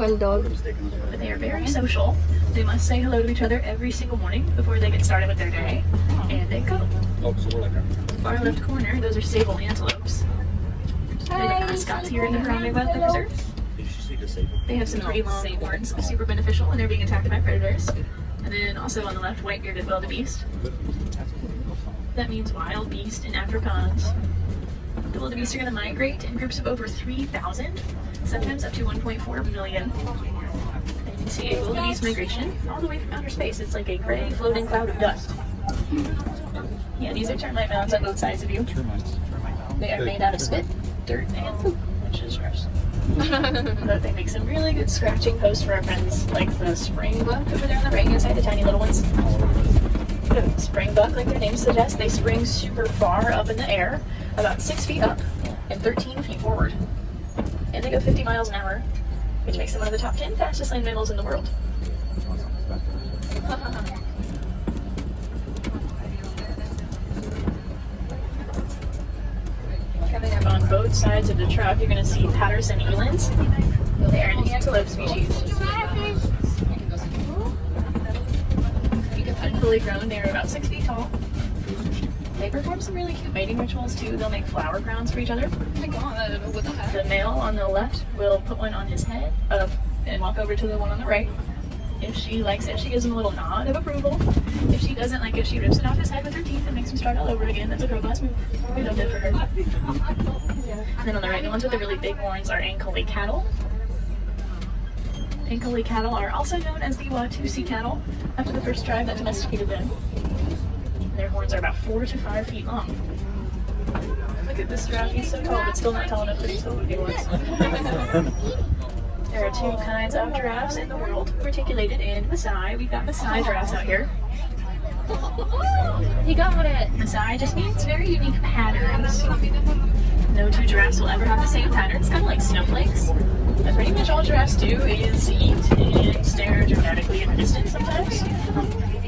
one dog. But they are very social. They must say hello to each other every single morning before they get started with their day. And they go. Far left corner, those are sable antelopes. They're the mascots here in the Harambe Wildlife Reserve. They have some pretty long horns, super beneficial when they're being attacked by predators. And then also on the left, white-bearded wildebeest. That means wild beast in Afrikaans. The wildebeest are going to migrate in groups of over 3,000, sometimes up to 1.4 million. And you can see a wildebeest migration all the way from outer space. It's like a gray floating cloud of dust. Yeah, these are termite mounds on both sides of you. They are made out of spit, dirt, and poop, which is gross. But they make some really good scratching posts for our friends, like the springbuck over there on the right hand side, the tiny little ones. Springbuck, like their name suggests, they spring super far up in the air, about 6 feet up and 13 feet forward. And they go 50 miles an hour, which makes them one of the top 10 fastest land mammals in the world. Coming up on both sides of the truck, you're going to see Patterson elands. They are an antelope species. Fully grown, they are about 6 feet tall. They perform some really cute mating rituals too. They'll make flower crowns for each other. Oh my god, what the heck? The male on the left will put one on his head and walk over to the one on the right. If she likes it, she gives him a little nod of approval. If she doesn't like it, she rips it off his head with her teeth and makes him start all over again. That's a girl boss move. We loved it for her. And then on the right, the ones with the really big horns are Ankole cattle. Ankole cattle are also known as the Watusi cattle, after the first tribe that domesticated them. Their horns are about 4 to 5 feet long. Look at this giraffe, he's so tall, but still not tall enough to be so big ones. There are 2 kinds of giraffes in the world, reticulated and Maasai. We've got Maasai giraffes out here. You got it. Maasai just means very unique patterns. No 2 giraffes will ever have the same pattern. It's kind of like snowflakes. But pretty much all giraffes do is eat and stare dramatically in the distance sometimes.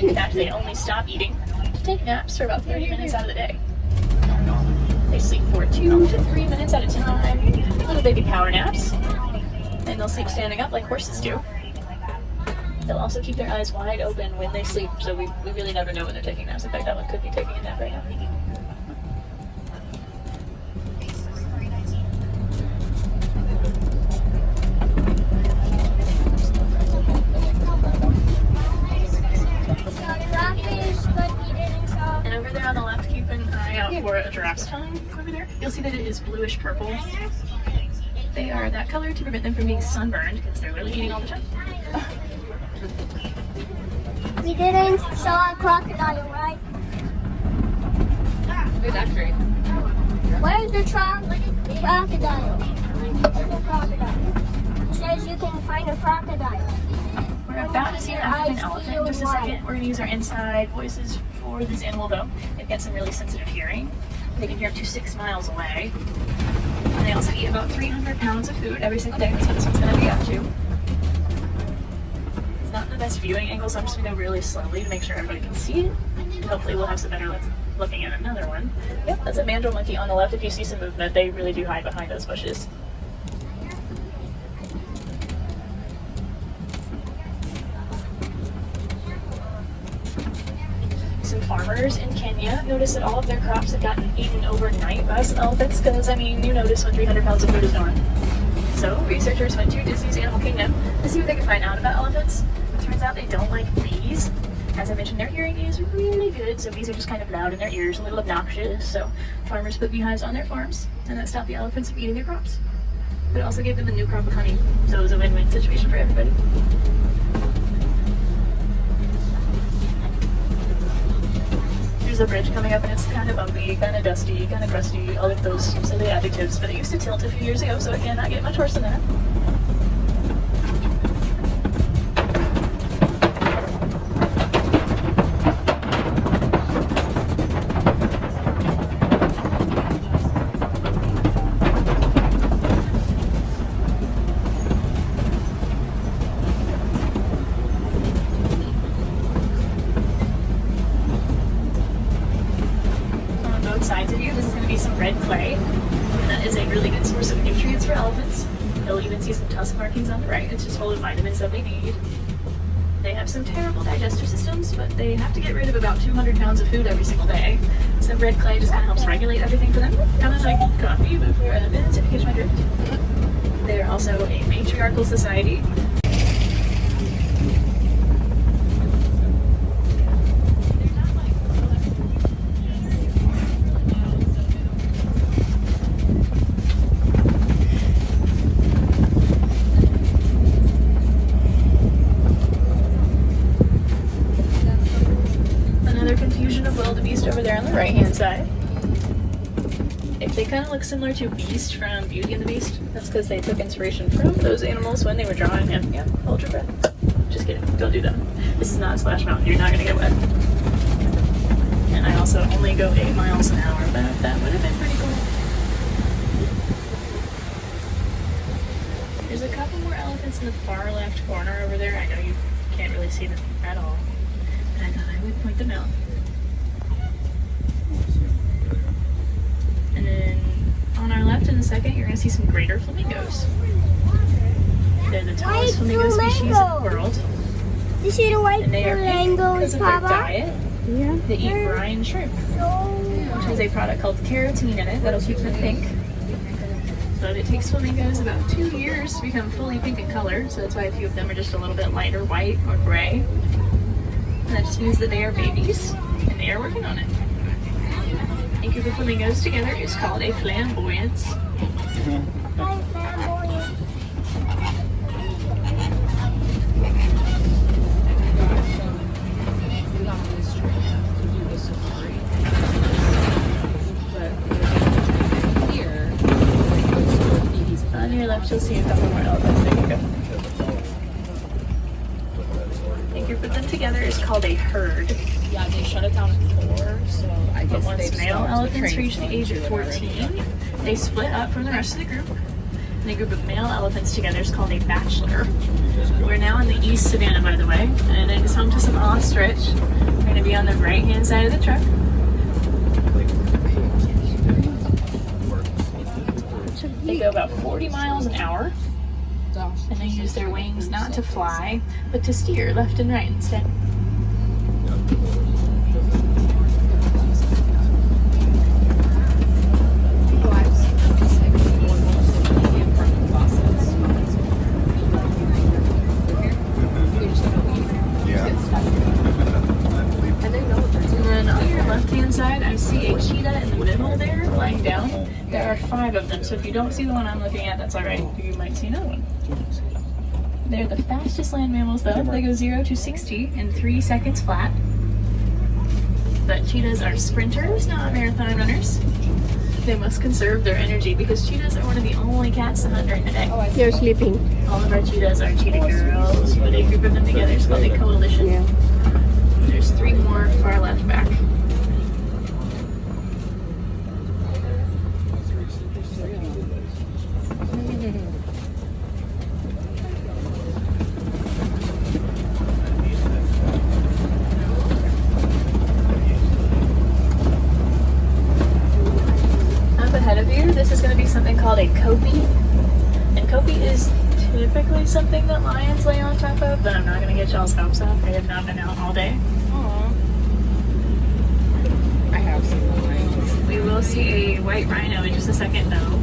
In fact, they only stop eating to take naps for about 30 minutes out of the day. They sleep for 2 to 3 minutes at a time, little baby power naps. And they'll sleep standing up like horses do. They'll also keep their eyes wide open when they sleep, so we really never know when they're taking naps. In fact, that one could be taking a nap right now. And over there on the left, keep an eye out for a giraffe's tongue over there. You'll see that it is bluish purple. They are that color to prevent them from being sunburned because they're really eating all the time. We didn't saw a crocodile, right? There's actually. Where's the crocodile? There's a crocodile. It says you can find a crocodile. We're about to see an African elephant in just a second. We're going to use our inside voices for this animal though. They've got some really sensitive hearing. They can hear up to 6 miles away. And they also eat about 300 pounds of food every single day. That's what this one's going to be up to. It's not the best viewing angle, so I'm just going to go really slowly to make sure everybody can see it. And hopefully we'll have some better luck looking at another one. Yep, that's a mandrill monkey on the left. If you see some movement, they really do hide behind those bushes. Some farmers in Kenya noticed that all of their crops had gotten eaten overnight by some elephants because, I mean, you notice when 300 pounds of food is gone. So researchers went to Disney's Animal Kingdom to see what they could find out about elephants. It turns out they don't like bees. As I mentioned, their hearing is really good, so bees are just kind of loud in their ears, a little obnoxious. So farmers put beehives on their farms, and that stopped the elephants from eating their crops. But it also gave them a new crop of honey, so it was a win-win situation for everybody. There's a bridge coming up, and it's kind of bumpy, kind of dusty, kind of crusty, all of those silly adjectives, but it used to tilt a few years ago, so it cannot get much worse than that. Sides of you, this is going to be some red clay, and that is a really good source of nutrients for elephants. You'll even see tusk markings on the right. It's just full of vitamins that they need. They have some terrible digestive systems, but they have to get rid of about 200 pounds of food every single day. So red clay just kind of helps regulate everything for them. Kind of like coffee, but for elephants, if you catch my drift. They're also a matriarchal society. Confusion of wildebeest over there on the right hand side. If they kind of look similar to Beast from Beauty and the Beast, that's because they took inspiration from those animals when they were drawing him. Yeah, hold your breath. Just kidding, don't do that. This is not Splash Mountain, you're not gonna get wet. And I also only go 8 miles an hour, but that would have been pretty cool. There's a couple more elephants in the far left corner over there. I know you can't really see them at all. And I thought I would point them out. And then on our left in a second, you're going to see some greater flamingos. They're the tallest flamingo species in the world. You see the white and they are pink because of their Papa? diet. Yeah. They eat brine shrimp, which has a product called carotene in it that'll keep them pink. But it takes flamingos about 2 years to become fully pink in color, so that's why a few of them are just a little bit lighter white or gray. And that just means that they are babies, and they are working on it. A group of flamingos together is called a flamboyance. Hi, flamboyant. On your left, you'll see a couple more elephants. There you go. A group of them together is called a herd. Yeah, they shut it down at 4, so I But guess once male elephants reach the age of 14, they split up from the rest of the group. And a group of male elephants together is called a bachelor. We're now in the East Savannah, by the way, and it is home to some ostrich. We're going to be on the right-hand side of the truck. They go about 40 miles an hour, and they use their wings not to fly, but to steer left and right instead. And then on your left-hand side, I see a cheetah in the middle there, lying down. There are 5 of them, so if you don't see the one I'm looking at, that's alright. You might see another one. They're the fastest land mammals though. They go 0 to 60 in 3 seconds flat. But cheetahs are sprinters, not marathon runners. They must conserve their energy because cheetahs are one of the only cats to hunt during the day. They're sleeping. All of our cheetahs are cheetah girls, but a group of them together is called a coalition. Yeah. There's 3 more far left back. Ahead of you, this is going to be something called a copy. And copy is typically something that lions lay on top of, but I'm not going to get y'all's hopes up. I have not been out all day. Aww. I have some lines. We will see a white rhino in just a second though.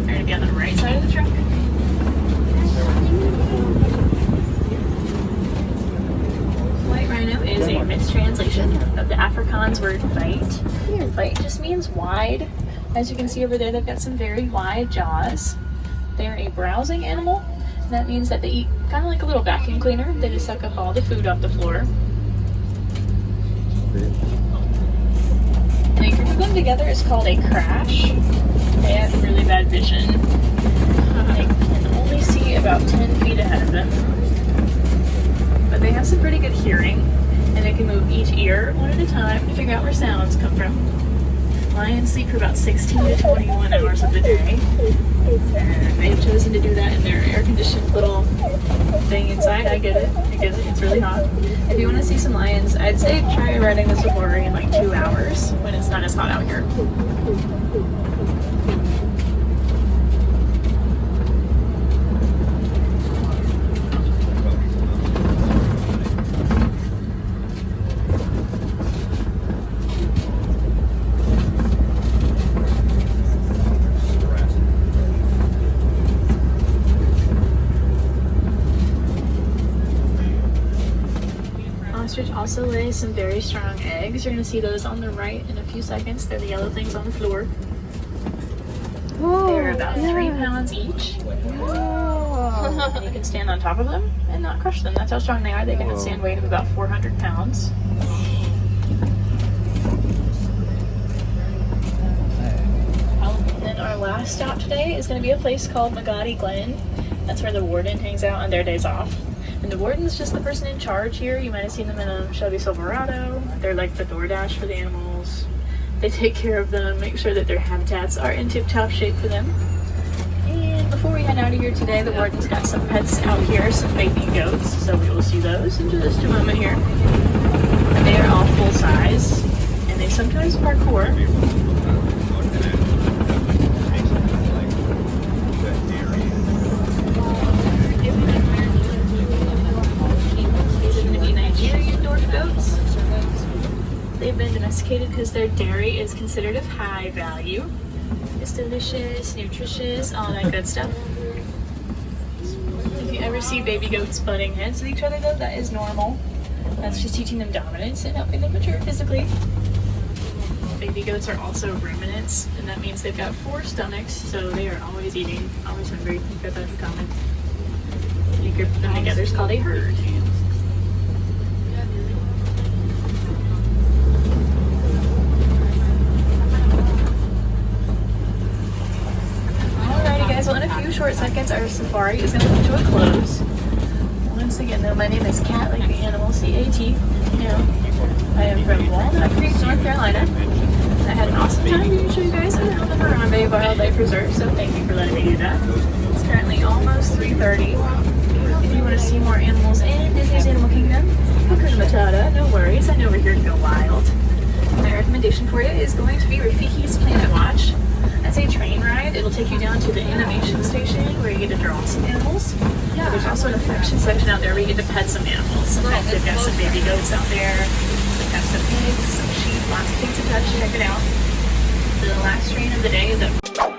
They're going to be on the right side of the truck. White rhino is a mistranslation of the Afrikaans word veit. And veit just means wide. As you can see over there, they've got some very wide jaws. They're a browsing animal. And that means that they eat kind of like a little vacuum cleaner. They just suck up all the food off the floor. And a group of them together is called a crash. They have really bad vision. They can only see about 10 feet ahead of them. But they have some pretty good hearing. And they can move each ear one at a time to figure out where sounds come from. Lions sleep for about 16 to 21 hours of the day. And they've chosen to do that in their air-conditioned little thing inside. I get it. It's really hot. If you want to see some lions, I'd say try riding the safari in like 2 hours when it's not as hot out here. ostrich also lays some very strong eggs. You're gonna see those on the right in a few seconds. They're the yellow things on the floor. They're about 3 pounds each. And you can stand on top of them and not crush them. That's how strong they are. They can stand weight of about 400 pounds. Then our last stop today is going to be a place called Magadi Glen. That's where the warden hangs out on their days off. And the warden's just the person in charge here. You might have seen them in a Chevy Silverado. They're like the DoorDash for the animals. They take care of them, make sure that their habitats are in tip-top shape for them. And before we head out of here today, the warden's got some pets out here, some baby goats, so we will see those in just a moment here. And they are all full size, and they sometimes parkour. These are going to be Nigerian dwarf goats. They've been domesticated because their dairy is considered of high value. It's delicious, nutritious, all that good stuff. If you ever see baby goats butting heads with each other though, that is normal. That's just teaching them dominance and helping them mature physically. Baby goats are also ruminants, and that means they've got 4 stomachs, so they are always eating, always hungry. You've got that in common. You group them together is called a herd. So in a few short seconds, our safari is going to come to a close. Once again, though, my name is Kat, like the animal, C-A-T. I am from Walnut Creek, North Carolina. I had an awesome time to show you guys around the Harambe Wildlife Reserve, so thank you for letting me do that. It's currently almost 3:30. If you want to see more animals in Disney's Animal Kingdom, Hakuna Matata, no worries, I know we're here to go wild. My recommendation for you is going to be Rafiki's Planet Watch. That's a train ride. It'll take you down to the animation station where you get to draw some animals. But there's also an affection section out there where you get to pet some animals. Sometimes they've got some baby goats out there. They've got some pigs, some sheep, lots of things to touch. Check it out. The last train of the day is at